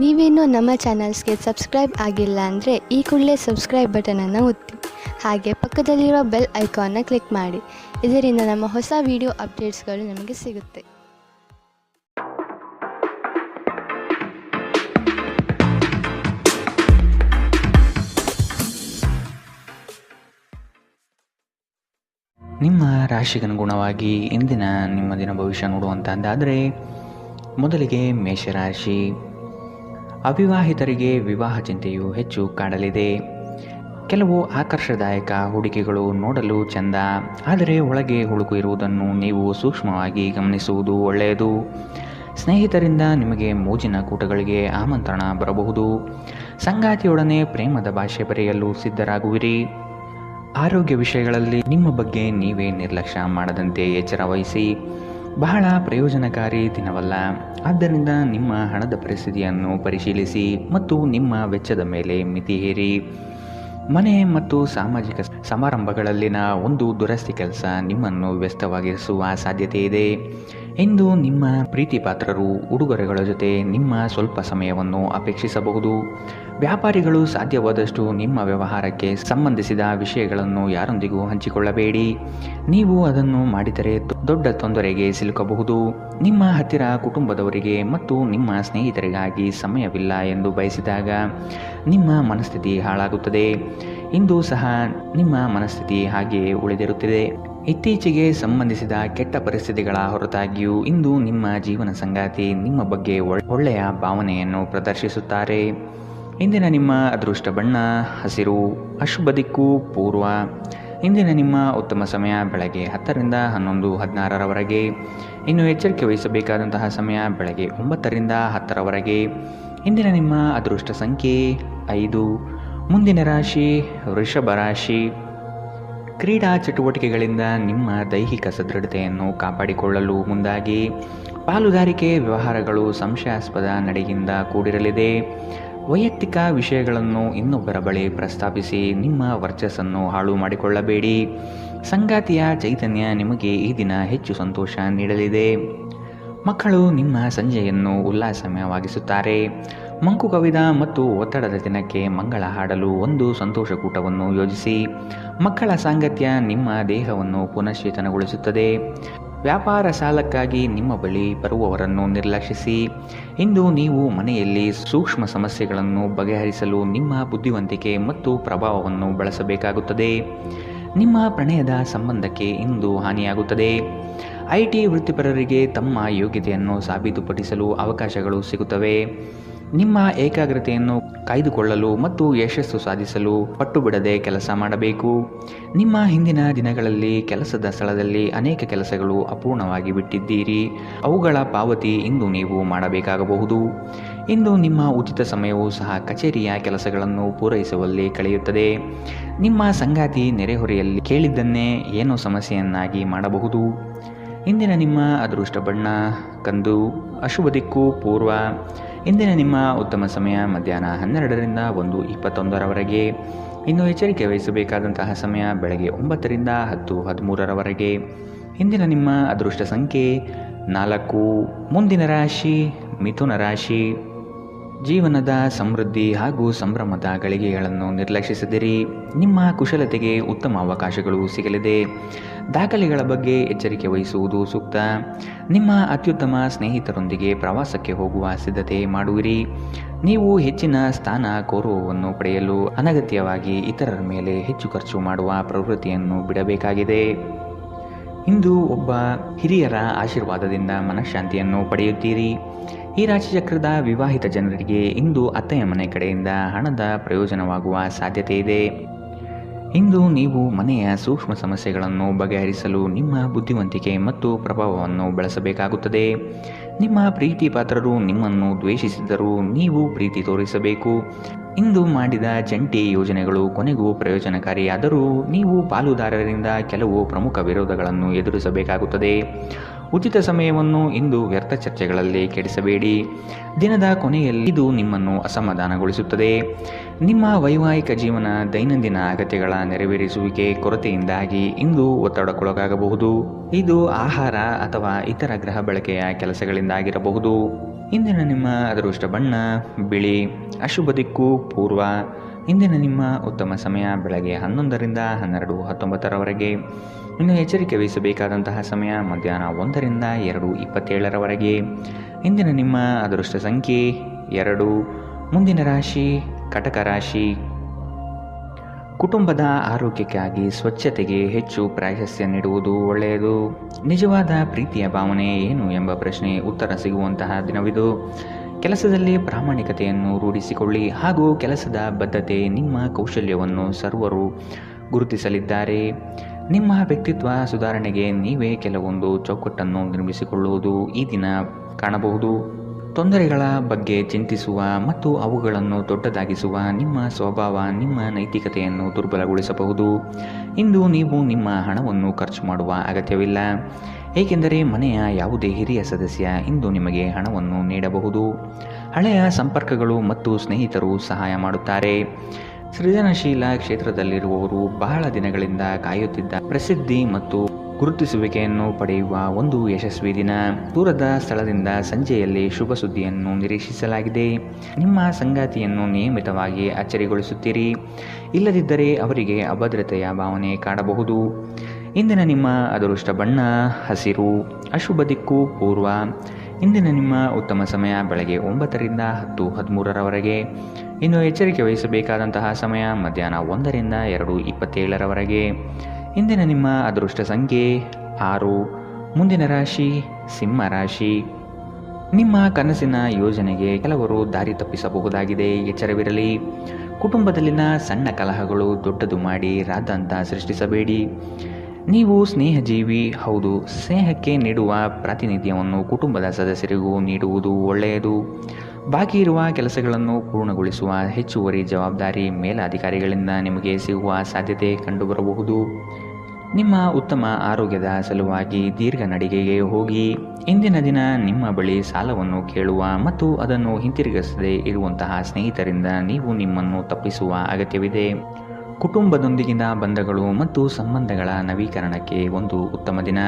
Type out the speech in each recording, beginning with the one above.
ನೀವೇನೂ ನಮ್ಮ ಚಾನಲ್ಸ್ಗೆ ಸಬ್ಸ್ಕ್ರೈಬ್ ಆಗಿಲ್ಲ ಅಂದರೆ ಈ ಕೂಡಲೇ ಸಬ್ಸ್ಕ್ರೈಬ್ ಬಟನನ್ನು ಒತ್ತಿ. ಹಾಗೆ ಪಕ್ಕದಲ್ಲಿರೋ ಬೆಲ್ ಐಕಾನ್ನ ಕ್ಲಿಕ್ ಮಾಡಿ. ಇದರಿಂದ ನಮ್ಮ ಹೊಸ ವಿಡಿಯೋ ಅಪ್ಡೇಟ್ಸ್ಗಳು ನಿಮಗೆ ಸಿಗುತ್ತೆ. ನಿಮ್ಮ ರಾಶಿಗನುಗುಣವಾಗಿ ಇಂದಿನ ನಿಮ್ಮ ದಿನ ಭವಿಷ್ಯ ನೋಡುವಂತಹದ್ದಾದರೆ, ಮೊದಲಿಗೆ ಮೇಷರಾಶಿ. ಅವಿವಾಹಿತರಿಗೆ ವಿವಾಹ ಚಿಂತೆಯು ಹೆಚ್ಚು ಕಾಡಲಿದೆ. ಕೆಲವು ಆಕರ್ಷದಾಯಕ ಹೂಡಿಕೆಗಳು ನೋಡಲು ಚೆಂದ, ಆದರೆ ಒಳಗೆ ಹುಳುಕು ಇರುವುದನ್ನು ನೀವು ಸೂಕ್ಷ್ಮವಾಗಿ ಗಮನಿಸುವುದು ಒಳ್ಳೆಯದು. ಸ್ನೇಹಿತರಿಂದ ನಿಮಗೆ ಮೋಜಿನ ಕೂಟಗಳಿಗೆ ಆಮಂತ್ರಣ ಬರಬಹುದು. ಸಂಗಾತಿಯೊಡನೆ ಪ್ರೇಮದ ಭಾಷೆ ಬರೆಯಲು ಸಿದ್ಧರಾಗುವಿರಿ. ಆರೋಗ್ಯ ವಿಷಯಗಳಲ್ಲಿ ನಿಮ್ಮ ಬಗ್ಗೆ ನೀವೇ ನಿರ್ಲಕ್ಷ್ಯ ಮಾಡದಂತೆ ಎಚ್ಚರ ವಹಿಸಿ. ಬಹಳ ಪ್ರಯೋಜನಕಾರಿ ದಿನವಲ್ಲ, ಆದ್ದರಿಂದ ನಿಮ್ಮ ಹಣದ ಪರಿಸ್ಥಿತಿಯನ್ನು ಪರಿಶೀಲಿಸಿ ಮತ್ತು ನಿಮ್ಮ ವೆಚ್ಚದ ಮೇಲೆ ಮಿತಿ ಹೇರಿ. ಮನೆ ಮತ್ತು ಸಾಮಾಜಿಕ ಸಮಾರಂಭಗಳಲ್ಲಿನ ಒಂದು ದುರಸ್ತಿ ಕೆಲಸ ನಿಮ್ಮನ್ನು ವ್ಯಸ್ತವಾಗಿರಿಸುವ ಸಾಧ್ಯತೆ ಇದೆ. ಇಂದು ನಿಮ್ಮ ಪ್ರೀತಿ ಪಾತ್ರರು ಉಡುಗೊರೆಗಳ ಜೊತೆ ನಿಮ್ಮ ಸ್ವಲ್ಪ ಸಮಯವನ್ನು ಅಪೇಕ್ಷಿಸಬಹುದು. ವ್ಯಾಪಾರಿಗಳು ಸಾಧ್ಯವಾದಷ್ಟು ನಿಮ್ಮ ವ್ಯವಹಾರಕ್ಕೆ ಸಂಬಂಧಿಸಿದ ವಿಷಯಗಳನ್ನು ಯಾರೊಂದಿಗೂ ಹಂಚಿಕೊಳ್ಳಬೇಡಿ. ನೀವು ಅದನ್ನು ಮಾಡಿದರೆ ದೊಡ್ಡ ತೊಂದರೆಗೆ ಸಿಲುಕಬಹುದು. ನಿಮ್ಮ ಹತ್ತಿರ ಕುಟುಂಬದವರಿಗೆ ಮತ್ತು ನಿಮ್ಮ ಸ್ನೇಹಿತರಿಗಾಗಿ ಸಮಯವಿಲ್ಲ ಎಂದು ಬಯಸಿದಾಗ ನಿಮ್ಮ ಮನಸ್ಥಿತಿ ಹಾಳಾಗುತ್ತದೆ. ಇಂದು ಸಹ ನಿಮ್ಮ ಮನಸ್ಥಿತಿ ಹಾಗೆಯೇ ಉಳಿದಿರುತ್ತದೆ. ಇತ್ತೀಚೆಗೆ ಸಂಬಂಧಿಸಿದ ಕೆಟ್ಟ ಪರಿಸ್ಥಿತಿಗಳ ಹೊರತಾಗಿಯೂ ಇಂದು ನಿಮ್ಮ ಜೀವನ ಸಂಗಾತಿ ನಿಮ್ಮ ಬಗ್ಗೆ ಒಳ್ಳೆಯ ಭಾವನೆಯನ್ನು ಪ್ರದರ್ಶಿಸುತ್ತಾರೆ. ಇಂದಿನ ನಿಮ್ಮ ಅದೃಷ್ಟ ಬಣ್ಣ ಹಸಿರು, ಅಶುಭ ದಿಕ್ಕು ಪೂರ್ವ. ಇಂದಿನ ನಿಮ್ಮ ಉತ್ತಮ ಸಮಯ ಬೆಳಗ್ಗೆ 10ರಿಂದ 11:16ರವರೆಗೆ. ಇನ್ನು ಎಚ್ಚರಿಕೆ ವಹಿಸಬೇಕಾದಂತಹ ಸಮಯ ಬೆಳಗ್ಗೆ 9ರಿಂದ 10ರವರೆಗೆ. ಇಂದಿನ ನಿಮ್ಮ ಅದೃಷ್ಟ ಸಂಖ್ಯೆ 5. ಮುಂದಿನ ರಾಶಿ ವೃಷಭ ರಾಶಿ. ಕ್ರೀಡಾ ಚಟುವಟಿಕೆಗಳಿಂದ ನಿಮ್ಮ ದೈಹಿಕ ಸದೃಢತೆಯನ್ನು ಕಾಪಾಡಿಕೊಳ್ಳಲು ಮುಂದಾಗಿ. ಪಾಲುದಾರಿಕೆ ವ್ಯವಹಾರಗಳು ಸಂಶಯಾಸ್ಪದ ನಡೆಯಿಂದ ಕೂಡಿರಲಿದೆ. ವೈಯಕ್ತಿಕ ವಿಷಯಗಳನ್ನು ಇನ್ನೊಬ್ಬರ ಬಳಿ ಪ್ರಸ್ತಾಪಿಸಿ ನಿಮ್ಮ ವರ್ಚಸ್ಸನ್ನು ಹಾಳು ಮಾಡಿಕೊಳ್ಳಬೇಡಿ. ಸಂಗಾತಿಯ ಚೈತನ್ಯ ನಿಮಗೆ ಈ ದಿನ ಹೆಚ್ಚು ಸಂತೋಷ ನೀಡಲಿದೆ. ಮಕ್ಕಳು ನಿಮ್ಮ ಸಂಜೆಯನ್ನು ಉಲ್ಲಾಸಮಯವಾಗಿಸುತ್ತಾರೆ. ಮಂಕು ಕವಿದ ಮತ್ತು ಒತ್ತಡದ ದಿನಕ್ಕೆ ಮಂಗಳ ಹಾಡಲು ಒಂದು ಸಂತೋಷಕೂಟವನ್ನು ಯೋಜಿಸಿ. ಮಕ್ಕಳ ಸಾಂಗತ್ಯ ನಿಮ್ಮ ದೇಹವನ್ನು ಪುನಶ್ಚೇತನಗೊಳಿಸುತ್ತದೆ. ವ್ಯಾಪಾರ ಸಾಲಕ್ಕಾಗಿ ನಿಮ್ಮ ಬಳಿ ಬರುವವರನ್ನು ನಿರ್ಲಕ್ಷಿಸಿ. ಇಂದು ನೀವು ಮನೆಯಲ್ಲಿ ಸೂಕ್ಷ್ಮ ಸಮಸ್ಯೆಗಳನ್ನು ಬಗೆಹರಿಸಲು ನಿಮ್ಮ ಬುದ್ಧಿವಂತಿಕೆ ಮತ್ತು ಪ್ರಭಾವವನ್ನು ಬಳಸಬೇಕಾಗುತ್ತದೆ. ನಿಮ್ಮ ಪ್ರಣಯದ ಸಂಬಂಧಕ್ಕೆ ಇಂದು ಹಾನಿಯಾಗುತ್ತದೆ. ಐಟಿ ವೃತ್ತಿಪರರಿಗೆ ತಮ್ಮ ಯೋಗ್ಯತೆಯನ್ನು ಸಾಬೀತುಪಡಿಸಲು ಅವಕಾಶಗಳು ಸಿಗುತ್ತವೆ. ನಿಮ್ಮ ಏಕಾಗ್ರತೆಯನ್ನು ಕಾಯ್ದುಕೊಳ್ಳಲು ಮತ್ತು ಯಶಸ್ಸು ಸಾಧಿಸಲು ಪಟ್ಟು ಬಿಡದೆ ಕೆಲಸ ಮಾಡಬೇಕು. ನಿಮ್ಮ ಹಿಂದಿನ ದಿನಗಳಲ್ಲಿ ಕೆಲಸದ ಸ್ಥಳದಲ್ಲಿ ಅನೇಕ ಕೆಲಸಗಳು ಅಪೂರ್ಣವಾಗಿ ಬಿಟ್ಟಿದ್ದೀರಿ. ಅವುಗಳ ಪಾವತಿ ಇಂದು ನೀವು ಮಾಡಬೇಕಾಗಬಹುದು. ಇಂದು ನಿಮ್ಮ ಉಚಿತ ಸಮಯವೂ ಸಹ ಕಚೇರಿಯ ಕೆಲಸಗಳನ್ನು ಪೂರೈಸುವಲ್ಲಿ ಕಳೆಯುತ್ತದೆ. ನಿಮ್ಮ ಸಂಗಾತಿ ನೆರೆಹೊರೆಯಲ್ಲಿ ಕೇಳಿದ್ದನ್ನೇ ಏನೋ ಸಮಸ್ಯೆಯನ್ನಾಗಿ ಮಾಡಬಹುದು. ಇಂದಿನ ನಿಮ್ಮ ಅದೃಷ್ಟ ಬಣ್ಣ ಕಂದು, ಅಶುಭ ದಿಕ್ಕು ಪೂರ್ವ. ಇಂದಿನ ನಿಮ್ಮ ಉತ್ತಮ ಸಮಯ ಮಧ್ಯಾಹ್ನ 12ರಿಂದ 1:21ರವರೆಗೆ. ಇನ್ನು ಎಚ್ಚರಿಕೆ ವಹಿಸಬೇಕಾದಂತಹ ಸಮಯ ಬೆಳಗ್ಗೆ 9ರಿಂದ 10:13ರವರೆಗೆ. ಇಂದಿನ ನಿಮ್ಮ ಅದೃಷ್ಟ ಸಂಖ್ಯೆ 4. ಮುಂದಿನ ರಾಶಿ ಮಿಥುನ ರಾಶಿ. ಜೀವನದ ಸಮೃದ್ಧಿ ಹಾಗೂ ಸಂಭ್ರಮದ ಗಳಿಗೆಗಳನ್ನು ನಿರ್ಲಕ್ಷಿಸದಿರಿ. ನಿಮ್ಮ ಕುಶಲತೆಗೆ ಉತ್ತಮ ಅವಕಾಶಗಳು ಸಿಗಲಿದೆ. ದಾಖಲೆಗಳ ಬಗ್ಗೆ ಎಚ್ಚರಿಕೆ ವಹಿಸುವುದು ಸೂಕ್ತ. ನಿಮ್ಮ ಅತ್ಯುತ್ತಮ ಸ್ನೇಹಿತರೊಂದಿಗೆ ಪ್ರವಾಸಕ್ಕೆ ಹೋಗುವ ಸಿದ್ಧತೆ ಮಾಡುವಿರಿ. ನೀವು ಹೆಚ್ಚಿನ ಸ್ಥಾನ ಗೌರವವನ್ನು ಪಡೆಯಲು ಅನಗತ್ಯವಾಗಿ ಇತರರ ಮೇಲೆ ಹೆಚ್ಚು ಖರ್ಚು ಮಾಡುವ ಪ್ರವೃತ್ತಿಯನ್ನು ಬಿಡಬೇಕಾಗಿದೆ. ಇಂದು ಒಬ್ಬ ಹಿರಿಯರ ಆಶೀರ್ವಾದದಿಂದ ಮನಃಶಾಂತಿಯನ್ನು ಪಡೆಯುತ್ತೀರಿ. ಈ ರಾಶಿಚಕ್ರದ ವಿವಾಹಿತ ಜನರಿಗೆ ಇಂದು ಅತ್ತೆಯ ಮನೆ ಕಡೆಯಿಂದ ಹಣದ ಪ್ರಯೋಜನವಾಗುವ ಸಾಧ್ಯತೆ ಇದೆ. ಇಂದು ನೀವು ಮನೆಯ ಸೂಕ್ಷ್ಮ ಸಮಸ್ಯೆಗಳನ್ನು ಬಗೆಹರಿಸಲು ನಿಮ್ಮ ಬುದ್ಧಿವಂತಿಕೆ ಮತ್ತು ಪ್ರಭಾವವನ್ನು ಬಳಸಬೇಕಾಗುತ್ತದೆ. ನಿಮ್ಮ ಪ್ರೀತಿ ಪಾತ್ರರು ನಿಮ್ಮನ್ನು ದ್ವೇಷಿಸಿದರೂ ನೀವು ಪ್ರೀತಿ ತೋರಿಸಬೇಕು. ಇಂದು ಮಾಡಿದ ಜಂಟಿ ಯೋಜನೆಗಳು ಕೊನೆಗೂ ಪ್ರಯೋಜನಕಾರಿಯಾದರೂ ನೀವು ಪಾಲುದಾರರಿಂದ ಕೆಲವು ಪ್ರಮುಖ ವಿರೋಧಗಳನ್ನು ಎದುರಿಸಬೇಕಾಗುತ್ತದೆ. ಉಚಿತ ಸಮಯವನ್ನು ಇಂದು ವ್ಯರ್ಥ ಚರ್ಚೆಗಳಲ್ಲಿ ಕೆಡಿಸಬೇಡಿ. ದಿನದ ಕೊನೆಯಲ್ಲಿ ಇದು ನಿಮ್ಮನ್ನು ಅಸಮಾಧಾನಗೊಳಿಸುತ್ತದೆ. ನಿಮ್ಮ ವೈವಾಹಿಕ ಜೀವನ ದೈನಂದಿನ ಅಗತ್ಯಗಳ ನೆರವೇರಿಸುವಿಕೆ ಕೊರತೆಯಿಂದಾಗಿ ಇಂದು ಒತ್ತಡಕ್ಕೊಳಗಾಗಬಹುದು. ಇದು ಆಹಾರ ಅಥವಾ ಇತರ ಗೃಹ ಬಳಕೆಯ ಕೆಲಸಗಳಿಂದಾಗಿರಬಹುದು. ಇಂದಿನ ನಿಮ್ಮ ಅದೃಷ್ಟ ಬಣ್ಣ ಬಿಳಿ. ಅಶುಭ ದಿಕ್ಕು ಪೂರ್ವ. ಇಂದಿನ ನಿಮ್ಮ ಉತ್ತಮ ಸಮಯ ಬೆಳಗ್ಗೆ 11ರಿಂದ 12:19 ಇನ್ನು ಎಚ್ಚರಿಕೆ ವಹಿಸಬೇಕಾದಂತಹ ಸಮಯ ಮಧ್ಯಾಹ್ನ 1ರಿಂದ 2:27 ಇಂದಿನ ನಿಮ್ಮ ಅದೃಷ್ಟ ಸಂಖ್ಯೆ 2. ಮುಂದಿನ ರಾಶಿ ಕಟಕ ರಾಶಿ. ಕುಟುಂಬದ ಆರೋಗ್ಯಕ್ಕಾಗಿ ಸ್ವಚ್ಛತೆಗೆ ಹೆಚ್ಚು ಪ್ರಾಶಸ್ತ್ಯ ನೀಡುವುದು ಒಳ್ಳೆಯದು. ನಿಜವಾದ ಪ್ರೀತಿಯ ಭಾವನೆ ಏನು ಎಂಬ ಪ್ರಶ್ನೆ ಉತ್ತರ ಸಿಗುವಂತಹ ದಿನವಿದು. ಕೆಲಸದಲ್ಲಿ ಪ್ರಾಮಾಣಿಕತೆಯನ್ನು ರೂಢಿಸಿಕೊಳ್ಳಿ ಹಾಗೂ ಕೆಲಸದ ಬದ್ಧತೆ ನಿಮ್ಮ ಕೌಶಲ್ಯವನ್ನು ಸರ್ವರು ಗುರುತಿಸಲಿದ್ದಾರೆ. ನಿಮ್ಮ ವ್ಯಕ್ತಿತ್ವ ಸುಧಾರಣೆಗೆ ನೀವೇ ಕೆಲವೊಂದು ಚೌಕಟ್ಟನ್ನು ನಿರ್ಮಿಸಿಕೊಳ್ಳುವುದು ಈ ದಿನ ಕಾಣಬಹುದು. ತೊಂದರೆಗಳ ಬಗ್ಗೆ ಚಿಂತಿಸುವ ಮತ್ತು ಅವುಗಳನ್ನು ದೊಡ್ಡದಾಗಿಸುವ ನಿಮ್ಮ ಸ್ವಭಾವ ನಿಮ್ಮ ನೈತಿಕತೆಯನ್ನು ದುರ್ಬಲಗೊಳಿಸಬಹುದು. ಇಂದು ನೀವು ನಿಮ್ಮ ಹಣವನ್ನು ಖರ್ಚು ಮಾಡುವ ಅಗತ್ಯವಿಲ್ಲ, ಏಕೆಂದರೆ ಮನೆಯ ಯಾವುದೇ ಹಿರಿಯ ಸದಸ್ಯ ಇಂದು ನಿಮಗೆ ಹಣವನ್ನು ನೀಡಬಹುದು. ಹಳೆಯ ಸಂಪರ್ಕಗಳು ಮತ್ತು ಸ್ನೇಹಿತರು ಸಹಾಯ ಮಾಡುತ್ತಾರೆ. ಸೃಜನಶೀಲ ಕ್ಷೇತ್ರದಲ್ಲಿರುವವರು ಬಹಳ ದಿನಗಳಿಂದ ಕಾಯುತ್ತಿದ್ದ ಪ್ರಸಿದ್ಧಿ ಮತ್ತು ಗುರುತಿಸುವಿಕೆಯನ್ನು ಪಡೆಯುವ ಒಂದು ಯಶಸ್ವಿ ದಿನ. ದೂರದ ಸ್ಥಳದಿಂದ ಸಂಜೆಯಲ್ಲಿ ಶುಭ ಸುದ್ದಿಯನ್ನು ನಿರೀಕ್ಷಿಸಲಾಗಿದೆ. ನಿಮ್ಮ ಸಂಗಾತಿಯನ್ನು ನಿಯಮಿತವಾಗಿ ಅಚ್ಚರಿಗೊಳಿಸುತ್ತೀರಿ, ಇಲ್ಲದಿದ್ದರೆ ಅವರಿಗೆ ಅಭದ್ರತೆಯ ಭಾವನೆ ಕಾಡಬಹುದು. ಇಂದಿನ ನಿಮ್ಮ ಅದೃಷ್ಟ ಬಣ್ಣ ಹಸಿರು. ಅಶುಭ ದಿಕ್ಕು ಪೂರ್ವ. ಇಂದಿನ ನಿಮ್ಮ ಉತ್ತಮ ಸಮಯ ಬೆಳಗ್ಗೆ 9ರಿಂದ 10:13 ಇನ್ನು ಎಚ್ಚರಿಕೆ ವಹಿಸಬೇಕಾದಂತಹ ಸಮಯ ಮಧ್ಯಾಹ್ನ 1ರಿಂದ 2:27 ಇಂದಿನ ನಿಮ್ಮ ಅದೃಷ್ಟ ಸಂಖ್ಯೆ 6. ಮುಂದಿನ ರಾಶಿ ಸಿಂಹ ರಾಶಿ. ನಿಮ್ಮ ಕನಸಿನ ಯೋಜನೆಗೆ ಕೆಲವರು ದಾರಿ ತಪ್ಪಿಸಬಹುದಾಗಿದೆ, ಎಚ್ಚರವಿರಲಿ. ಕುಟುಂಬದಲ್ಲಿನ ಸಣ್ಣ ಕಲಹಗಳು ದೊಡ್ಡದು ಮಾಡಿ ರಾದ್ಧಾಂತ ಸೃಷ್ಟಿಸಬೇಡಿ. ನೀವು ಸ್ನೇಹಜೀವಿ ಹೌದು. ಸ್ನೇಹಕ್ಕೆ ನೀಡುವ ಪ್ರಾತಿನಿಧ್ಯವನ್ನು ಕುಟುಂಬದ ಸದಸ್ಯರಿಗೂ ನೀಡುವುದು ಒಳ್ಳೆಯದು. ಬಾಕಿ ಇರುವ ಕೆಲಸಗಳನ್ನು ಪೂರ್ಣಗೊಳಿಸುವ ಹೆಚ್ಚುವರಿ ಜವಾಬ್ದಾರಿ ಮೇಲಾಧಿಕಾರಿಗಳಿಂದ ನಿಮಗೆ ಸಿಗುವ ಸಾಧ್ಯತೆ ಕಂಡುಬರಬಹುದು. ನಿಮ್ಮ ಉತ್ತಮ ಆರೋಗ್ಯದ ಸಲುವಾಗಿ ದೀರ್ಘ ನಡಿಗೆಗೆ ಹೋಗಿ. ಇಂದಿನ ದಿನ ನಿಮ್ಮ ಬಳಿ ಸಾಲವನ್ನು ಕೇಳುವ ಮತ್ತು ಅದನ್ನು ಹಿಂತಿರುಗಿಸದೇ ಇರುವಂತಹ ಸ್ನೇಹಿತರಿಂದ ನೀವು ನಿಮ್ಮನ್ನು ತಪ್ಪಿಸುವ ಅಗತ್ಯವಿದೆ. ಕುಟುಂಬದೊಂದಿಗಿನ ಬಂಧಗಳು ಮತ್ತು ಸಂಬಂಧಗಳ ನವೀಕರಣಕ್ಕೆ ಒಂದು ಉತ್ತಮ ದಿನ.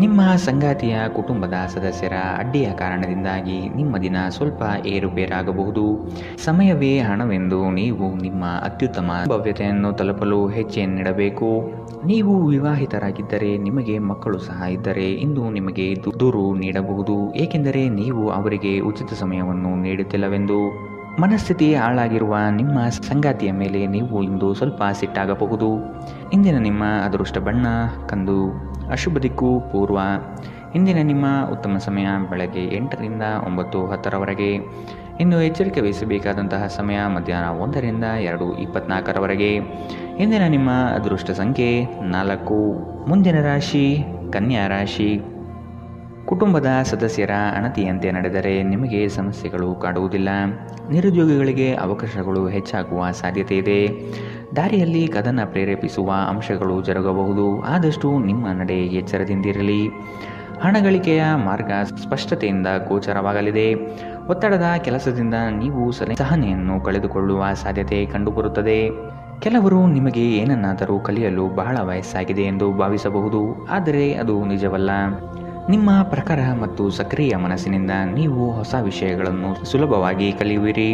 ನಿಮ್ಮ ಸಂಗಾತಿಯ ಕುಟುಂಬದ ಸದಸ್ಯರ ಅಡ್ಡಿಯ ಕಾರಣದಿಂದಾಗಿ ನಿಮ್ಮ ದಿನ ಸ್ವಲ್ಪ ಏರುಪೇರಾಗಬಹುದು. ಸಮಯವೇ ಹಣವೆಂದು ನೀವು ನಿಮ್ಮ ಅತ್ಯುತ್ತಮ ಭವ್ಯತೆಯನ್ನು ತಲುಪಲು ಹೆಜ್ಜೆಯನ್ನಿಡಬೇಕು. ನೀವು ವಿವಾಹಿತರಾಗಿದ್ದರೆ ನಿಮಗೆ ಮಕ್ಕಳು ಸಹ ಇದ್ದರೆ ಇಂದು ನಿಮಗೆ ದೂರು ನೀಡಬಹುದು, ಏಕೆಂದರೆ ನೀವು ಅವರಿಗೆ ಉಚಿತ ಸಮಯವನ್ನು ನೀಡುತ್ತಿಲ್ಲವೆಂದು. ಮನಸ್ಥಿತಿ ಹಾಳಾಗಿರುವ ನಿಮ್ಮ ಸಂಗಾತಿಯ ಮೇಲೆ ನೀವು ಇಂದು ಸ್ವಲ್ಪ ಸಿಟ್ಟಾಗಬಹುದು. ಇಂದಿನ ನಿಮ್ಮ ಅದೃಷ್ಟ ಬಣ್ಣ ಕಂದು. ಅಶುಭ ದಿಕ್ಕು ಪೂರ್ವ. ಇಂದಿನ ನಿಮ್ಮ ಉತ್ತಮ ಸಮಯ ಬೆಳಗ್ಗೆ 8ರಿಂದ 9:10 ಇನ್ನು ಎಚ್ಚರಿಕೆ ವಹಿಸಬೇಕಾದಂತಹ ಸಮಯ ಮಧ್ಯಾಹ್ನ 1ರಿಂದ 2:24 ಇಂದಿನ ನಿಮ್ಮ ಅದೃಷ್ಟ ಸಂಖ್ಯೆ 4. ಮುಂದಿನ ರಾಶಿ ಕನ್ಯಾ ರಾಶಿ. ಕುಟುಂಬದ ಸದಸ್ಯರ ಅಣತಿಯಂತೆ ನಡೆದರೆ ನಿಮಗೆ ಸಮಸ್ಯೆಗಳು ಕಾಡುವುದಿಲ್ಲ. ನಿರುದ್ಯೋಗಿಗಳಿಗೆ ಅವಕಾಶಗಳು ಹೆಚ್ಚಾಗುವ ಸಾಧ್ಯತೆ ಇದೆ. ದಾರಿಯಲ್ಲಿ ಕದನ ಪ್ರೇರೇಪಿಸುವ ಅಂಶಗಳು ಜರುಗಬಹುದು. ಆದಷ್ಟು ನಿಮ್ಮ ನಡೆ ಎಚ್ಚರದಿಂದಿರಲಿ. ಹಣಗಳಿಕೆಯ ಮಾರ್ಗ ಸ್ಪಷ್ಟತೆಯಿಂದ ಗೋಚರವಾಗಲಿದೆ. ಒತ್ತಡದ ಕೆಲಸದಿಂದ ನೀವು ಸಹನೆಯನ್ನು ಕಳೆದುಕೊಳ್ಳುವ ಸಾಧ್ಯತೆ ಕಂಡುಬರುತ್ತದೆ. ಕೆಲವರು ನಿಮಗೆ ಏನನ್ನಾದರೂ ಕಲಿಯಲು ಬಹಳ ವಯಸ್ಸಾಗಿದೆ ಎಂದು ಭಾವಿಸಬಹುದು, ಆದರೆ ಅದು ನಿಜವಲ್ಲ. ನಿಮ್ಮ ಪ್ರಖರ ಮತ್ತು ಸಕ್ರಿಯ ಮನಸ್ಸಿನಿಂದ ನೀವು ಹೊಸ ವಿಷಯಗಳನ್ನು ಸುಲಭವಾಗಿ ಕಲಿಯುವಿರಿ.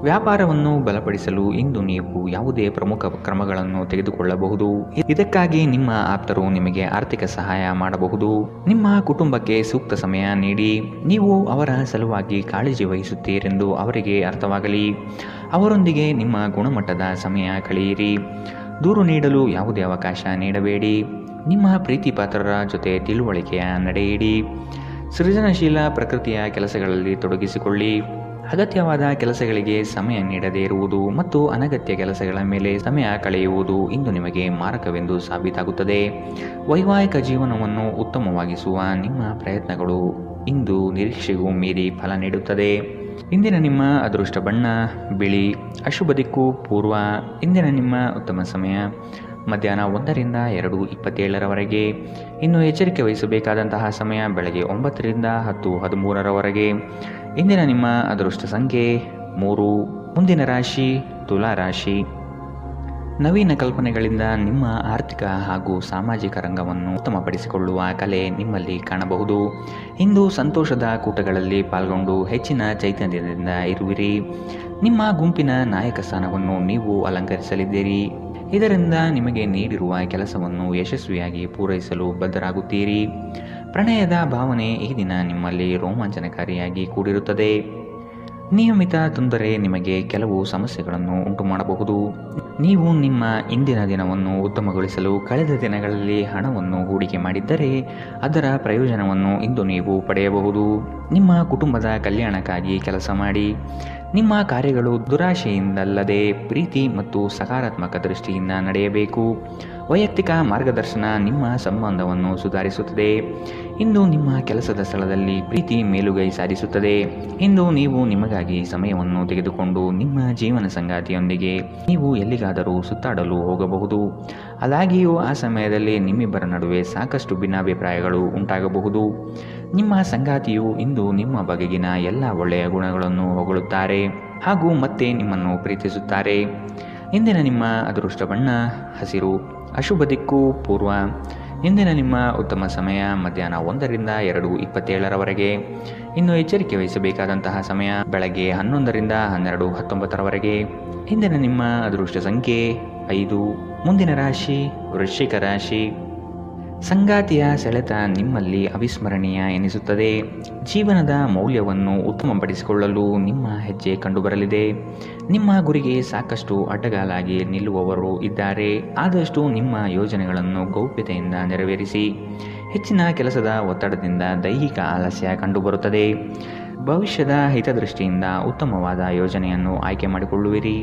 ವ್ಯಾಪಾರವನ್ನು ಬಲಪಡಿಸಲು ಇಂದು ನೀವು ಯಾವುದೇ ಪ್ರಮುಖ ಕ್ರಮಗಳನ್ನು ತೆಗೆದುಕೊಳ್ಳಬಹುದು. ಇದಕ್ಕಾಗಿ ನಿಮ್ಮ ಆಪ್ತರು ನಿಮಗೆ ಆರ್ಥಿಕ ಸಹಾಯ ಮಾಡಬಹುದು. ನಿಮ್ಮ ಕುಟುಂಬಕ್ಕೆ ಸೂಕ್ತ ಸಮಯ ನೀಡಿ. ನೀವು ಅವರ ಸಲುವಾಗಿ ಕಾಳಜಿ ವಹಿಸುತ್ತೀರೆಂದು ಅವರಿಗೆ ಅರ್ಥವಾಗಲಿ. ಅವರೊಂದಿಗೆ ನಿಮ್ಮ ಗುಣಮಟ್ಟದ ಸಮಯ ಕಳೆಯಿರಿ. ದೂರು ನೀಡಲು ಯಾವುದೇ ಅವಕಾಶ ನೀಡಬೇಡಿ. ನಿಮ್ಮ ಪ್ರೀತಿ ಪಾತ್ರರ ಜೊತೆ ತಿಳುವಳಿಕೆಯ ನಡೆಯಿರಿ. ಸೃಜನಶೀಲ ಪ್ರಕೃತಿಯ ಕೆಲಸಗಳಲ್ಲಿ ತೊಡಗಿಸಿಕೊಳ್ಳಿ. ಅಗತ್ಯವಾದ ಕೆಲಸಗಳಿಗೆ ಸಮಯ ನೀಡದೇ ಇರುವುದು ಮತ್ತು ಅನಗತ್ಯ ಕೆಲಸಗಳ ಮೇಲೆ ಸಮಯ ಕಳೆಯುವುದು ಇಂದು ನಿಮಗೆ ಮಾರಕವೆಂದು ಸಾಬೀತಾಗುತ್ತದೆ. ವೈವಾಹಿಕ ಜೀವನವನ್ನು ಉತ್ತಮವಾಗಿಸುವ ನಿಮ್ಮ ಪ್ರಯತ್ನಗಳು ಇಂದು ನಿರೀಕ್ಷೆಗೂ ಮೀರಿ ಫಲ ನೀಡುತ್ತದೆ. ಇಂದಿನ ನಿಮ್ಮ ಅದೃಷ್ಟ ಬಣ್ಣ ಬಿಳಿ. ಅಶುಭ ದಿಕ್ಕು ಪೂರ್ವ. ಇಂದಿನ ನಿಮ್ಮ ಉತ್ತಮ ಸಮಯ ಮಧ್ಯಾಹ್ನ 1ರಿಂದ 2:27ರವರೆಗೆ. ಇನ್ನು ಎಚ್ಚರಿಕೆ ವಹಿಸಬೇಕಾದಂತಹ ಸಮಯ ಬೆಳಗ್ಗೆ 9ರಿಂದ 10:13ರವರೆಗೆ. ಇಂದಿನ ನಿಮ್ಮ ಅದೃಷ್ಟ ಸಂಖ್ಯೆ 3. ಮುಂದಿನ ರಾಶಿ ತುಲಾ ರಾಶಿ. ನವೀನ ಕಲ್ಪನೆಗಳಿಂದ ನಿಮ್ಮ ಆರ್ಥಿಕ ಹಾಗೂ ಸಾಮಾಜಿಕ ರಂಗವನ್ನು ಉತ್ತಮಪಡಿಸಿಕೊಳ್ಳುವ ಕಲೆ ನಿಮ್ಮಲ್ಲಿ ಕಾಣಬಹುದು. ಇಂದು ಸಂತೋಷದ ಕೂಟಗಳಲ್ಲಿ ಪಾಲ್ಗೊಂಡು ಹೆಚ್ಚಿನ ಚೈತನ್ಯದಿಂದ ಇರುವಿರಿ. ನಿಮ್ಮ ಗುಂಪಿನ ನಾಯಕ ಸ್ಥಾನವನ್ನು ನೀವು ಅಲಂಕರಿಸಲಿದ್ದೀರಿ. ಇದರಿಂದ ನಿಮಗೆ ನೀಡಿರುವ ಕೆಲಸವನ್ನು ಯಶಸ್ವಿಯಾಗಿ ಪೂರೈಸಲು ಬದ್ಧರಾಗುತ್ತೀರಿ. ಪ್ರಣಯದ ಭಾವನೆ ಈ ದಿನ ನಿಮ್ಮಲ್ಲಿ ರೋಮಾಂಚನಕಾರಿಯಾಗಿ ಕೂಡಿರುತ್ತದೆ. ನಿಯಮಿತ ತೊಂದರೆ ನಿಮಗೆ ಕೆಲವು ಸಮಸ್ಯೆಗಳನ್ನು ಉಂಟು ಮಾಡಬಹುದು. ನೀವು ನಿಮ್ಮ ಇಂದಿನ ದಿನವನ್ನು ಉತ್ತಮಗೊಳಿಸಲು ಕಳೆದ ದಿನಗಳಲ್ಲಿ ಹಣವನ್ನು ಹೂಡಿಕೆ ಮಾಡಿದ್ದರೆ ಅದರ ಪ್ರಯೋಜನವನ್ನು ಇಂದು ನೀವು ಪಡೆಯಬಹುದು. ನಿಮ್ಮ ಕುಟುಂಬದ ಕಲ್ಯಾಣಕ್ಕಾಗಿ ಕೆಲಸ ಮಾಡಿ. ನಿಮ್ಮ ಕಾರ್ಯಗಳು ದುರಾಶೆಯಿಂದಲ್ಲದೆ ಪ್ರೀತಿ ಮತ್ತು ಸಕಾರಾತ್ಮಕ ದೃಷ್ಟಿಯಿಂದ ನಡೆಯಬೇಕು. ವೈಯಕ್ತಿಕ ಮಾರ್ಗದರ್ಶನ ನಿಮ್ಮ ಸಂಬಂಧವನ್ನು ಸುಧಾರಿಸುತ್ತದೆ. ಇಂದು ನಿಮ್ಮ ಕೆಲಸದ ಸ್ಥಳದಲ್ಲಿ ಪ್ರೀತಿ ಮೇಲುಗೈ ಸಾಧಿಸುತ್ತದೆ. ಇಂದು ನೀವು ನಿಮಗಾಗಿ ಸಮಯವನ್ನು ತೆಗೆದುಕೊಂಡು ನಿಮ್ಮ ಜೀವನ ಸಂಗಾತಿಯೊಂದಿಗೆ ನೀವು ಎಲ್ಲಿಗಾದರೂ ಸುತ್ತಾಡಲು ಹೋಗಬಹುದು. ಆದಾಗ್ಯೂ ಆ ಸಮಯದಲ್ಲಿ ನಿಮ್ಮಿಬ್ಬರ ನಡುವೆ ಸಾಕಷ್ಟು ಭಿನ್ನಾಭಿಪ್ರಾಯಗಳು ಉಂಟಾಗಬಹುದು. ನಿಮ್ಮ ಸಂಗಾತಿಯು ಇಂದು ನಿಮ್ಮ ಬಗೆಗಿನ ಎಲ್ಲ ಒಳ್ಳೆಯ ಗುಣಗಳನ್ನು ಹೊಗಳುತ್ತಾರೆ ಹಾಗೂ ಮತ್ತೆ ನಿಮ್ಮನ್ನು ಪ್ರೀತಿಸುತ್ತಾರೆ. ಇಂದಿನ ನಿಮ್ಮ ಅದೃಷ್ಟ ಬಣ್ಣ ಹಸಿರು. ಅಶುಭ ದಿಕ್ಕು ಪೂರ್ವ. ಇಂದಿನ ನಿಮ್ಮ ಉತ್ತಮ ಸಮಯ ಮಧ್ಯಾಹ್ನ 1ರಿಂದ 2:27ರವರೆಗೆ. ಇನ್ನು ಎಚ್ಚರಿಕೆ ವಹಿಸಬೇಕಾದಂತಹ ಸಮಯ ಬೆಳಗ್ಗೆ 11ರಿಂದ 12:19ರವರೆಗೆ. ಇಂದಿನ ನಿಮ್ಮ ಅದೃಷ್ಟ ಸಂಖ್ಯೆ 5. ಮುಂದಿನ ರಾಶಿ ವೃಶ್ಚಿಕ ರಾಶಿ. ಸಂಗಾತಿಯ ಸೆಳೆತ ನಿಮ್ಮಲ್ಲಿ ಅವಿಸ್ಮರಣೀಯ ಎನಿಸುತ್ತದೆ. ಜೀವನದ ಮೌಲ್ಯವನ್ನು ಉತ್ತಮಪಡಿಸಿಕೊಳ್ಳಲು ನಿಮ್ಮ ಹೆಜ್ಜೆ ಕಂಡುಬರಲಿದೆ. ನಿಮ್ಮ ಗುರಿಗೆ ಸಾಕಷ್ಟು ಅಡ್ಡಗಾಲಾಗಿ ನಿಲ್ಲುವವರು ಇದ್ದಾರೆ. ಆದಷ್ಟು ನಿಮ್ಮ ಯೋಜನೆಗಳನ್ನು ಗೌಪ್ಯತೆಯಿಂದ ನೆರವೇರಿಸಿ. ಹೆಚ್ಚಿನ ಕೆಲಸದ ಒತ್ತಡದಿಂದ ದೈಹಿಕ ಆಲಸ್ಯ ಕಂಡುಬರುತ್ತದೆ. ಭವಿಷ್ಯದ ಹಿತದೃಷ್ಟಿಯಿಂದ ಉತ್ತಮವಾದ ಯೋಜನೆಯನ್ನು ಆಯ್ಕೆ ಮಾಡಿಕೊಳ್ಳುವಿರಿ.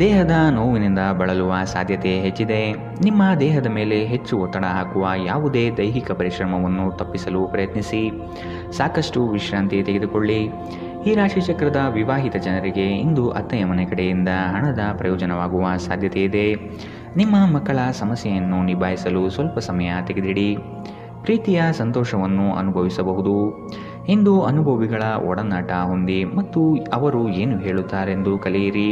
ದೇಹದ ನೋವಿನಿಂದ ಬಳಲುವ ಸಾಧ್ಯತೆ ಹೆಚ್ಚಿದೆ. ನಿಮ್ಮ ದೇಹದ ಮೇಲೆ ಹೆಚ್ಚು ಒತ್ತಡ ಹಾಕುವ ಯಾವುದೇ ದೈಹಿಕ ಪರಿಶ್ರಮವನ್ನು ತಪ್ಪಿಸಲು ಪ್ರಯತ್ನಿಸಿ. ಸಾಕಷ್ಟು ವಿಶ್ರಾಂತಿ ತೆಗೆದುಕೊಳ್ಳಿ. ಈ ರಾಶಿಚಕ್ರದ ವಿವಾಹಿತ ಜನರಿಗೆ ಇಂದು ಅತ್ತೆಯ ಮನೆ ಕಡೆಯಿಂದ ಹಣದ ಪ್ರಯೋಜನವಾಗುವ ಸಾಧ್ಯತೆ ಇದೆ. ನಿಮ್ಮ ಮಕ್ಕಳ ಸಮಸ್ಯೆಯನ್ನು ನಿಭಾಯಿಸಲು ಸ್ವಲ್ಪ ಸಮಯ ತೆಗೆದಿಡಿ. ಪ್ರೀತಿಯ ಸಂತೋಷವನ್ನು ಅನುಭವಿಸಬಹುದು. ಇಂದು ಅನುಭವಿಗಳ ಒಡನಾಟ ಹೊಂದಿ ಮತ್ತು ಅವರು ಏನು ಹೇಳುತ್ತಾರೆಂದು ಕಲಿಯಿರಿ.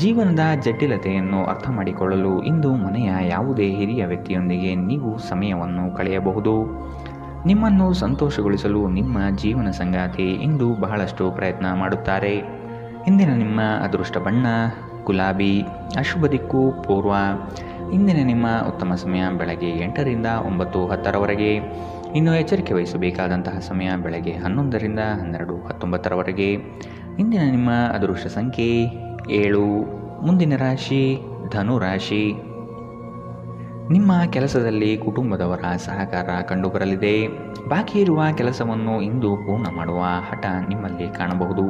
ಜೀವನದ ಜಟಿಲತೆಯನ್ನು ಅರ್ಥ ಮಾಡಿಕೊಳ್ಳಲು ಇಂದು ಮನೆಯ ಯಾವುದೇ ಹಿರಿಯ ವ್ಯಕ್ತಿಯೊಂದಿಗೆ ನೀವು ಸಮಯವನ್ನು ಕಳೆಯಬಹುದು. ನಿಮ್ಮನ್ನು ಸಂತೋಷಗೊಳಿಸಲು ನಿಮ್ಮ ಜೀವನ ಸಂಗಾತಿ ಇಂದು ಬಹಳಷ್ಟು ಪ್ರಯತ್ನ ಮಾಡುತ್ತಾರೆ. ಇಂದಿನ ನಿಮ್ಮ ಅದೃಷ್ಟ ಬಣ್ಣ ಗುಲಾಬಿ. ಅಶುಭ ದಿಕ್ಕು ಪೂರ್ವ. ಇಂದಿನ ನಿಮ್ಮ ಉತ್ತಮ ಸಮಯ ಬೆಳಗ್ಗೆ 8ರಿಂದ 9:10ರವರೆಗೆ. ಇನ್ನು ಎಚ್ಚರಿಕೆ ವಹಿಸಬೇಕಾದಂತಹ ಸಮಯ ಬೆಳಗ್ಗೆ 11ರಿಂದ 12:19ರವರೆಗೆ. ಇಂದಿನ ನಿಮ್ಮ ಅದೃಷ್ಟ ಸಂಖ್ಯೆ 7. ಮುಂದಿನ ರಾಶಿ ಧನು ರಾಶಿ. ನಿಮ್ಮ ಕೆಲಸದಲ್ಲಿ ಕುಟುಂಬದವರ ಸಹಕಾರ ಕಂಡುಬರಲಿದೆ. ಬಾಕಿ ಇರುವ ಕೆಲಸವನ್ನು ಇಂದು ಪೂರ್ಣ ಮಾಡುವ ಹಠ ನಿಮ್ಮಲ್ಲಿ ಕಾಣಬಹುದು.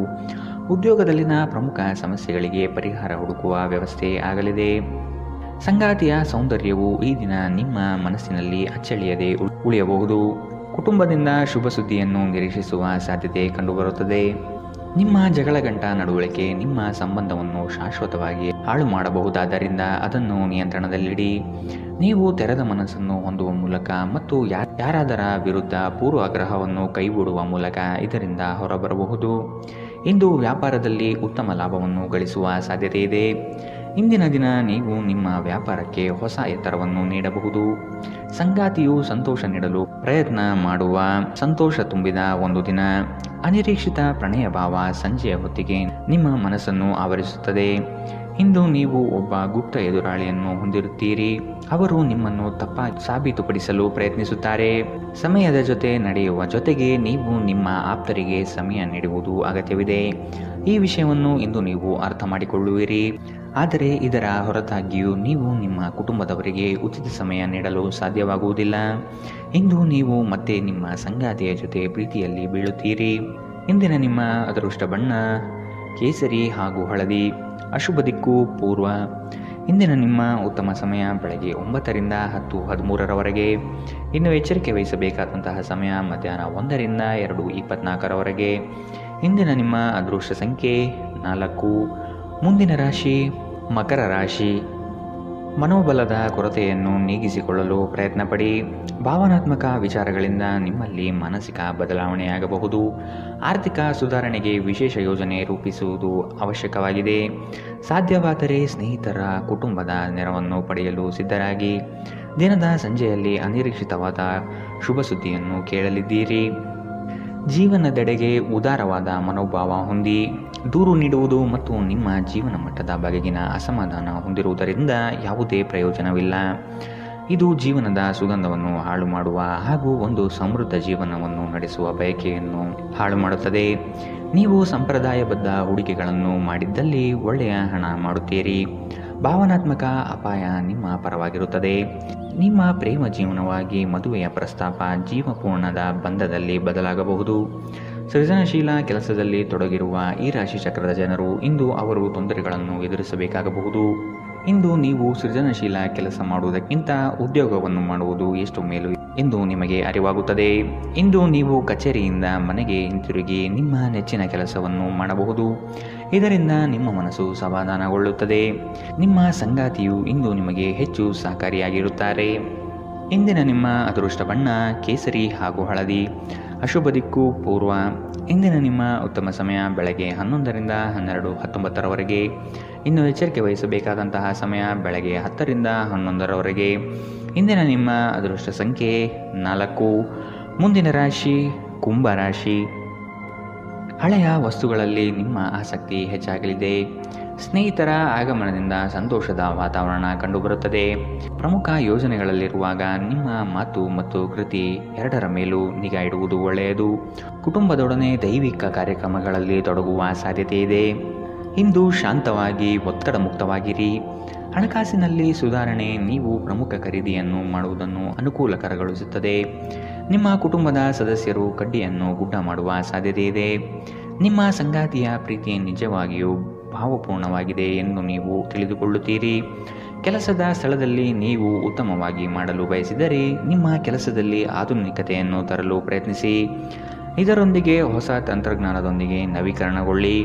ಉದ್ಯೋಗದಲ್ಲಿನ ಪ್ರಮುಖ ಸಮಸ್ಯೆಗಳಿಗೆ ಪರಿಹಾರ ಹುಡುಕುವ ವ್ಯವಸ್ಥೆ ಆಗಲಿದೆ. ಸಂಗಾತಿಯ ಸೌಂದರ್ಯವು ಈ ದಿನ ನಿಮ್ಮ ಮನಸ್ಸಿನಲ್ಲಿ ಅಚ್ಚಳಿಯದೆ ಉಳಿಯಬಹುದು. ಕುಟುಂಬದಿಂದ ಶುಭ ಸುದ್ದಿಯನ್ನು ನಿರೀಕ್ಷಿಸುವ ಸಾಧ್ಯತೆ ಕಂಡುಬರುತ್ತದೆ. ನಿಮ್ಮ ಜಗಳಗಂಟ ನಡವಳಿಕೆ ನಿಮ್ಮ ಸಂಬಂಧವನ್ನು ಶಾಶ್ವತವಾಗಿ ಹಾಳು ಮಾಡಬಹುದಾದ್ದರಿಂದ ಅದನ್ನು ನಿಯಂತ್ರಣದಲ್ಲಿಡಿ. ನೀವು ತೆರೆದ ಮನಸ್ಸನ್ನು ಹೊಂದುವ ಮೂಲಕ ಮತ್ತು ಯಾರಾದರ ವಿರುದ್ಧ ಪೂರ್ವಾಗ್ರಹವನ್ನು ಕೈಬಿಡುವ ಮೂಲಕ ಇದರಿಂದ ಹೊರಬರಬಹುದು. ಇಂದು ವ್ಯಾಪಾರದಲ್ಲಿ ಉತ್ತಮ ಲಾಭವನ್ನು ಗಳಿಸುವ ಸಾಧ್ಯತೆ ಇದೆ. ಇಂದಿನ ದಿನ ನೀವು ನಿಮ್ಮ ವ್ಯಾಪಾರಕ್ಕೆ ಹೊಸ ಎತ್ತರವನ್ನು ನೀಡಬಹುದು. ಸಂಗಾತಿಯು ಸಂತೋಷ ನೀಡಲು ಪ್ರಯತ್ನ ಮಾಡುವ ಸಂತೋಷ ತುಂಬಿದ ಒಂದು ದಿನ. ಅನಿರೀಕ್ಷಿತ ಪ್ರಣಯ ಭಾವ ಸಂಜೆಯ ಹೊತ್ತಿಗೆ ನಿಮ್ಮ ಮನಸ್ಸನ್ನು ಆವರಿಸುತ್ತದೆ. ಇಂದು ನೀವು ಒಬ್ಬ ಗುಪ್ತ ಎದುರಾಳಿಯನ್ನು ಹೊಂದಿರುತ್ತೀರಿ. ಅವರು ನಿಮ್ಮನ್ನು ತಪ್ಪಾಗಿ ಸಾಬೀತುಪಡಿಸಲು ಪ್ರಯತ್ನಿಸುತ್ತಾರೆ. ಸಮಯದ ಜೊತೆ ನಡೆಯುವ ಜೊತೆಗೆ ನೀವು ನಿಮ್ಮ ಆಪ್ತರಿಗೆ ಸಮಯ ನೀಡುವುದು ಅಗತ್ಯವಿದೆ. ಈ ವಿಷಯವನ್ನು ಇಂದು ನೀವು ಅರ್ಥ ಮಾಡಿಕೊಳ್ಳುವಿರಿ. ಆದರೆ ಇದರ ಹೊರತಾಗಿಯೂ ನೀವು ನಿಮ್ಮ ಕುಟುಂಬದವರಿಗೆ ಉಚಿತ ಸಮಯ ನೀಡಲು ಸಾಧ್ಯವಾಗುವುದಿಲ್ಲ. ಇಂದು ನೀವು ಮತ್ತೆ ನಿಮ್ಮ ಸಂಗಾತಿಯ ಜೊತೆ ಪ್ರೀತಿಯಲ್ಲಿ ಬೀಳುತ್ತೀರಿ. ಇಂದಿನ ನಿಮ್ಮ ಅದೃಷ್ಟ ಬಣ್ಣ ಕೇಸರಿ ಹಾಗೂ ಹಳದಿ. ಅಶುಭ ದಿಕ್ಕು ಪೂರ್ವ. ಇಂದಿನ ನಿಮ್ಮ ಉತ್ತಮ ಸಮಯ ಬೆಳಗ್ಗೆ 9ರಿಂದ 10:13ರವರೆಗೆ. ಇನ್ನು ಎಚ್ಚರಿಕೆ ವಹಿಸಬೇಕಾದಂತಹ ಸಮಯ ಮಧ್ಯಾಹ್ನ 1ರಿಂದ 2:24ರವರೆಗೆ. ಇಂದಿನ ನಿಮ್ಮ ಅದೃಷ್ಟ ಸಂಖ್ಯೆ 4. ಮುಂದಿನ ರಾಶಿ ಮಕರ ರಾಶಿ. ಮನೋಬಲದ ಕೊರತೆಯನ್ನು ನೀಗಿಸಿಕೊಳ್ಳಲು ಪ್ರಯತ್ನಪಡಿ. ಭಾವನಾತ್ಮಕ ವಿಚಾರಗಳಿಂದ ನಿಮ್ಮಲ್ಲಿ ಮಾನಸಿಕ ಬದಲಾವಣೆಯಾಗಬಹುದು. ಆರ್ಥಿಕ ಸುಧಾರಣೆಗೆ ವಿಶೇಷ ಯೋಜನೆ ರೂಪಿಸುವುದು ಅವಶ್ಯಕವಾಗಿದೆ. ಸಾಧ್ಯವಾದರೆ ಸ್ನೇಹಿತರ ಕುಟುಂಬದ ನೆರವನ್ನು ಪಡೆಯಲು ಸಿದ್ಧರಾಗಿ. ದಿನದ ಸಂಜೆಯಲ್ಲಿ ಅನಿರೀಕ್ಷಿತವಾದ ಶುಭ ಸುದ್ದಿಯನ್ನು ಕೇಳಲಿದ್ದೀರಿ. ಜೀವನದೆಡೆಗೆ ಉದಾರವಾದ ಮನೋಭಾವ ಹೊಂದಿ. ದೂರು ನೀಡುವುದು ಮತ್ತು ನಿಮ್ಮ ಜೀವನ ಮಟ್ಟದ ಬಗೆಗಿನ ಅಸಮಾಧಾನ ಹೊಂದಿರುವುದರಿಂದ ಯಾವುದೇ ಪ್ರಯೋಜನವಿಲ್ಲ. ಇದು ಜೀವನದ ಸುಗಂಧವನ್ನು ಹಾಳು ಮಾಡುವ ಹಾಗೂ ಒಂದು ಸಮೃದ್ಧ ಜೀವನವನ್ನು ನಡೆಸುವ ಬಯಕೆಯನ್ನು ಹಾಳು ಮಾಡುತ್ತದೆ. ನೀವು ಸಂಪ್ರದಾಯಬದ್ಧ ಹೂಡಿಕೆಗಳನ್ನು ಮಾಡಿದ್ದಲ್ಲಿ ಒಳ್ಳೆಯ ಹಣ ಮಾಡುತ್ತೀರಿ. ಭಾವನಾತ್ಮಕ ಅಪಾಯ ನಿಮ್ಮ ಪರವಾಗಿರುತ್ತದೆ. ನಿಮ್ಮ ಪ್ರೇಮ ಜೀವನವಾಗಿ ಮದುವೆಯ ಪ್ರಸ್ತಾಪ ಜೀವಪೂರ್ಣದ ಬಂಧದಲ್ಲಿ ಬದಲಾಗಬಹುದು. ಸೃಜನಶೀಲ ಕೆಲಸದಲ್ಲಿ ತೊಡಗಿರುವ ಈ ರಾಶಿ ಚಕ್ರದ ಜನರು ಇಂದು ಅವರು ತೊಂದರೆಗಳನ್ನು ಎದುರಿಸಬೇಕಾಗಬಹುದು. ಇಂದು ನೀವು ಸೃಜನಶೀಲ ಕೆಲಸ ಮಾಡುವುದಕ್ಕಿಂತ ಉದ್ಯೋಗವನ್ನು ಮಾಡುವುದು ಎಷ್ಟು ಮೇಲು ಎಂದು ನಿಮಗೆ ಅರಿವಾಗುತ್ತದೆ. ಇಂದು ನೀವು ಕಚೇರಿಯಿಂದ ಮನೆಗೆ ಹಿಂತಿರುಗಿ ನಿಮ್ಮ ನೆಚ್ಚಿನ ಕೆಲಸವನ್ನು ಮಾಡಬಹುದು. ಇದರಿಂದ ನಿಮ್ಮ ಮನಸ್ಸು ಸಮಾಧಾನಗೊಳ್ಳುತ್ತದೆ. ನಿಮ್ಮ ಸಂಗಾತಿಯು ಇಂದು ನಿಮಗೆ ಹೆಚ್ಚು ಸಹಕಾರಿಯಾಗಿರುತ್ತಾರೆ. ಇಂದಿನ ನಿಮ್ಮ ಅದೃಷ್ಟ ಬಣ್ಣ ಕೇಸರಿ ಹಾಗೂ ಹಳದಿ. ಅಶುಭ ದಿಕ್ಕು ಪೂರ್ವ. ಇಂದಿನ ನಿಮ್ಮ ಉತ್ತಮ ಸಮಯ ಬೆಳಗ್ಗೆ 11ರಿಂದ 12:19 ಇನ್ನು ಎಚ್ಚರಿಕೆ ವಹಿಸಬೇಕಾದಂತಹ ಸಮಯ ಬೆಳಗ್ಗೆ 10ರಿಂದ 11ರವರೆಗೆ. ಇಂದಿನ ನಿಮ್ಮ ಅದೃಷ್ಟ ಸಂಖ್ಯೆ 4. ಮುಂದಿನ ರಾಶಿ ಕುಂಭ ರಾಶಿ. ಹಳೆಯ ವಸ್ತುಗಳಲ್ಲಿ ನಿಮ್ಮ ಆಸಕ್ತಿ ಹೆಚ್ಚಾಗಲಿದೆ. ಸ್ನೇಹಿತರ ಆಗಮನದಿಂದ ಸಂತೋಷದ ವಾತಾವರಣ ಕಂಡುಬರುತ್ತದೆ. ಪ್ರಮುಖ ಯೋಜನೆಗಳಲ್ಲಿರುವಾಗ ನಿಮ್ಮ ಮಾತು ಮತ್ತು ಕೃತಿ ಎರಡರ ಮೇಲೂ ನಿಗಾ ಇಡುವುದು ಒಳ್ಳೆಯದು. ಕುಟುಂಬದೊಡನೆ ದೈವಿಕ ಕಾರ್ಯಕ್ರಮಗಳಲ್ಲಿ ತೊಡಗುವ ಸಾಧ್ಯತೆ ಇದೆ. ಇಂದು ಶಾಂತವಾಗಿ ಒತ್ತಡ ಮುಕ್ತವಾಗಿರಿ. ಹಣಕಾಸಿನಲ್ಲಿ ಸುಧಾರಣೆ. ನೀವು ಪ್ರಮುಖ ಖರೀದಿಯನ್ನು ಮಾಡುವುದನ್ನು ಅನುಕೂಲಕರಗೊಳಿಸುತ್ತದೆ. ನಿಮ್ಮ ಕುಟುಂಬದ ಸದಸ್ಯರು ಕಡ್ಡಿಯನ್ನು ಗುಡ್ಡ ಮಾಡುವ ಸಾಧ್ಯತೆ ಇದೆ. ನಿಮ್ಮ ಸಂಗಾತಿಯ ಪ್ರೀತಿ ನಿಜವಾಗಿಯೂ ಭಾವಪೂರ್ಣವಾಗಿದೆ ಎಂದು ನೀವು ತಿಳಿದುಕೊಳ್ಳುತ್ತೀರಿ. ಕೆಲಸದ ಸ್ಥಳದಲ್ಲಿ ನೀವು ಉತ್ತಮವಾಗಿ ಮಾಡಲು ಬಯಸಿದರೆ ನಿಮ್ಮ ಕೆಲಸದಲ್ಲಿ ಆಧುನಿಕತೆಯನ್ನು ತರಲು ಪ್ರಯತ್ನಿಸಿ. ಇದರೊಂದಿಗೆ ಹೊಸ ತಂತ್ರಜ್ಞಾನದೊಂದಿಗೆ ನವೀಕರಣಗೊಳ್ಳಿ.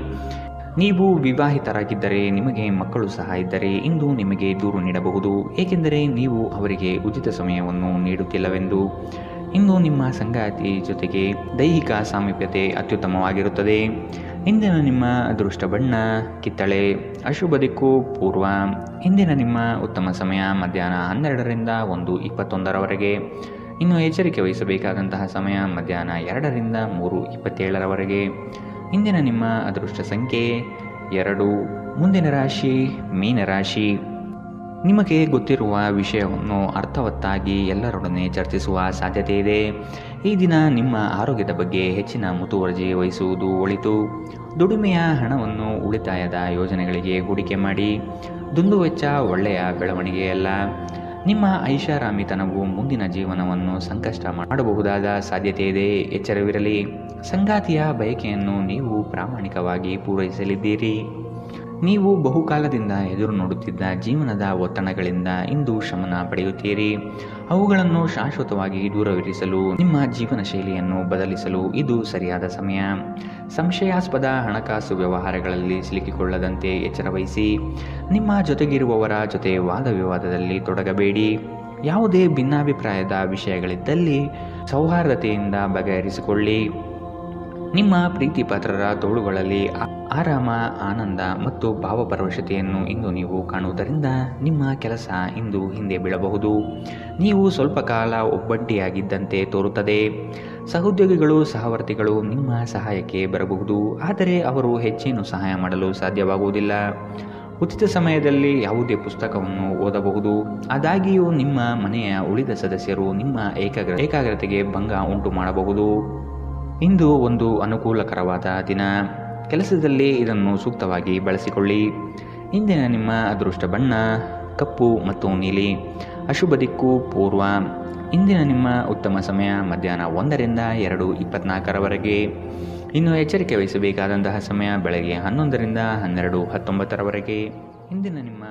ನೀವು ವಿವಾಹಿತರಾಗಿದ್ದರೆ ನಿಮಗೆ ಮಕ್ಕಳು ಸಹ ಇದ್ದರೆ ಇಂದು ನಿಮಗೆ ದೂರು ನೀಡಬಹುದು, ಏಕೆಂದರೆ ನೀವು ಅವರಿಗೆ ಉಚಿತ ಸಮಯವನ್ನು ನೀಡುತ್ತಿಲ್ಲವೆಂದು. ಇಂದು ನಿಮ್ಮ ಸಂಗಾತಿ ಜೊತೆಗೆ ದೈಹಿಕ ಸಾಮೀಪ್ಯತೆ ಅತ್ಯುತ್ತಮವಾಗಿರುತ್ತದೆ. ಇಂದಿನ ನಿಮ್ಮ ಅದೃಷ್ಟ ಬಣ್ಣ ಕಿತ್ತಳೆ. ಅಶುಭ ದಿಕ್ಕು ಪೂರ್ವ. ಇಂದಿನ ನಿಮ್ಮ ಉತ್ತಮ ಸಮಯ ಮಧ್ಯಾಹ್ನ 12ರಿಂದ 1:21ರವರೆಗೆ. ಇನ್ನು ಎಚ್ಚರಿಕೆ ವಹಿಸಬೇಕಾದಂತಹ ಸಮಯ ಮಧ್ಯಾಹ್ನ 2ರಿಂದ 3:27ರವರೆಗೆ. ಇಂದಿನ ನಿಮ್ಮ ಅದೃಷ್ಟ ಸಂಖ್ಯೆ 2. ಮುಂದಿನ ರಾಶಿ ಮೀನರಾಶಿ. ನಿಮಗೆ ಗೊತ್ತಿರುವ ವಿಷಯವನ್ನು ಅರ್ಥವತ್ತಾಗಿ ಎಲ್ಲರೊಡನೆ ಚರ್ಚಿಸುವ ಸಾಧ್ಯತೆ ಇದೆ. ಈ ದಿನ ನಿಮ್ಮ ಆರೋಗ್ಯದ ಬಗ್ಗೆ ಹೆಚ್ಚಿನ ಮುತುವರ್ಜಿ ವಹಿಸುವುದು ಒಳಿತು. ದುಡಿಮೆಯ ಹಣವನ್ನು ಉಳಿತಾಯದ ಯೋಜನೆಗಳಿಗೆ ಹೂಡಿಕೆ ಮಾಡಿ. ದುಂದುವೆಚ್ಚ ಒಳ್ಳೆಯ ಬೆಳವಣಿಗೆಯಲ್ಲ. ನಿಮ್ಮ ಐಷಾರಾಮಿತನವು ಮುಂದಿನ ಜೀವನವನ್ನು ಸಂಕಷ್ಟ ಮಾಡಬಹುದಾದ ಸಾಧ್ಯತೆ ಇದೆ. ಎಚ್ಚರವಿರಲಿ. ಸಂಗಾತಿಯ ಬಯಕೆಯನ್ನು ನೀವು ಪ್ರಾಮಾಣಿಕವಾಗಿ ಪೂರೈಸಲಿದ್ದೀರಿ. ನೀವು ಬಹುಕಾಲದಿಂದ ಎದುರು ನೋಡುತ್ತಿದ್ದ ಜೀವನದ ಒತ್ತಡಗಳಿಂದ ಇಂದು ಶಮನ ಪಡೆಯುತ್ತೀರಿ. ಅವುಗಳನ್ನು ಶಾಶ್ವತವಾಗಿ ದೂರವಿರಿಸಲು ನಿಮ್ಮ ಜೀವನ ಶೈಲಿಯನ್ನು ಬದಲಿಸಲು ಇದು ಸರಿಯಾದ ಸಮಯ. ಸಂಶಯಾಸ್ಪದ ಹಣಕಾಸು ವ್ಯವಹಾರಗಳಲ್ಲಿ ಸಿಲುಕಿಕೊಳ್ಳದಂತೆ ಎಚ್ಚರವಹಿಸಿ. ನಿಮ್ಮ ಜೊತೆಗಿರುವವರ ಜೊತೆ ವಾದ ವಿವಾದದಲ್ಲಿ ತೊಡಗಬೇಡಿ. ಯಾವುದೇ ಭಿನ್ನಾಭಿಪ್ರಾಯದ ವಿಷಯಗಳಿದ್ದಲ್ಲಿ ಸೌಹಾರ್ದತೆಯಿಂದ ಬಗೆಹರಿಸಿಕೊಳ್ಳಿ. ನಿಮ್ಮ ಪ್ರೀತಿ ಪಾತ್ರರ ತೋಳುಗಳಲ್ಲಿ ಆರಾಮ, ಆನಂದ ಮತ್ತು ಭಾವಪರವಶತೆಯನ್ನು ಇಂದು ನೀವು ಕಾಣುವುದರಿಂದ ನಿಮ್ಮ ಕೆಲಸ ಇಂದು ಹಿಂದೆ ಬೀಳಬಹುದು. ನೀವು ಸ್ವಲ್ಪ ಕಾಲ ಒಬ್ಬಂಟಿಯಾಗಿದ್ದಂತೆ ತೋರುತ್ತದೆ. ಸಹೋದ್ಯೋಗಿಗಳು, ಸಹವರ್ತಿಗಳು ನಿಮ್ಮ ಸಹಾಯಕ್ಕೆ ಬರಬಹುದು, ಆದರೆ ಅವರು ಹೆಚ್ಚೇನು ಸಹಾಯ ಮಾಡಲು ಸಾಧ್ಯವಾಗುವುದಿಲ್ಲ. ಉಚಿತ ಸಮಯದಲ್ಲಿ ಯಾವುದೇ ಪುಸ್ತಕವನ್ನು ಓದಬಹುದು. ಆದಾಗ್ಯೂ ನಿಮ್ಮ ಮನೆಯ ಉಳಿದ ಸದಸ್ಯರು ನಿಮ್ಮ ಏಕಾಗ್ರತೆಗೆ ಭಂಗ ಉಂಟು ಮಾಡಬಹುದು. ಇಂದು ಒಂದು ಅನುಕೂಲಕರವಾದ ದಿನ. ಕೆಲಸದಲ್ಲಿ ಇದನ್ನು ಸೂಕ್ತವಾಗಿ ಬಳಸಿಕೊಳ್ಳಿ. ಇಂದಿನ ನಿಮ್ಮ ಅದೃಷ್ಟ ಬಣ್ಣ ಕಪ್ಪು ಮತ್ತು ನೀಲಿ. ಅಶುಭ ದಿಕ್ಕು ಪೂರ್ವ. ಇಂದಿನ ನಿಮ್ಮ ಉತ್ತಮ ಸಮಯ ಮಧ್ಯಾಹ್ನ 1ರಿಂದ 2:24ರವರೆಗೆ. ಇನ್ನು ಎಚ್ಚರಿಕೆ ವಹಿಸಬೇಕಾದಂತಹ ಸಮಯ ಬೆಳಗ್ಗೆ 11ರಿಂದ 12:19ರವರೆಗೆ. ಇಂದಿನ ನಿಮ್ಮ